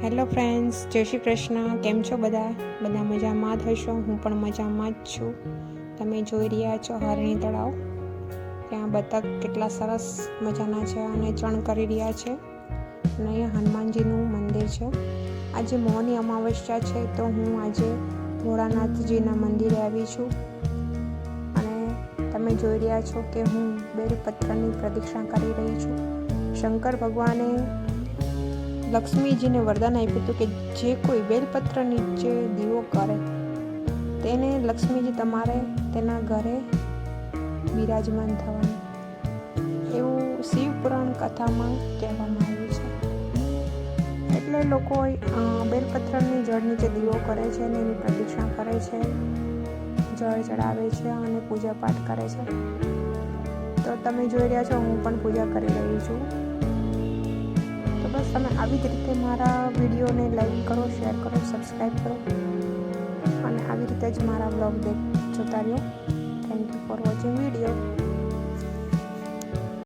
Hello friends, જય શ્રી કૃષ્ણ. કેમ છો બધા મજામાં જ હશો. હું પણ મજામાં જ છું. તમે જોઈ રહ્યા છો હરણી તળાવ. ત્યાં બતક કેટલા સરસ મજાના છે અને ચણ કરી રહ્યા છે. અને અહીંયા હનુમાનજીનું મંદિર છે. આજે મૌની અમાવસ્યા છે, તો હું આજે ભોળાનાથજીના મંદિરે આવી છું. અને તમે જોઈ રહ્યા છો કે હું બેલપત્રની પ્રદક્ષિણા કરી રહી છું. શંકર ભગવાને લક્ષ્મીજીને વરદાન આપ્યું હતું કે જે કોઈ બેલપત્ર નીચે દીવો કરે તેને લક્ષ્મીજી તમારે તેના ઘરે બિરાજમાન થવાનું, એવું શિવ પુરાણ કથામાં કહેવામાં આવ્યું છે. એટલે લોકો બેલપત્રની જળ નીચે દીવો કરે છે અને એની પ્રદક્ષિણા કરે છે, જળ ચડાવે છે અને પૂજા પાઠ કરે છે. તો તમે જોઈ રહ્યા છો, હું પણ પૂજા કરી રહી છું. તો બસ તમે આવી જ રીતે મારા વિડીયોને લાઈક કરો, શેર કરો, સબસ્ક્રાઈબ કરો અને આવી રીતે જ મારા બ્લોગ જોતા રહ્યો. Thank you for watching video.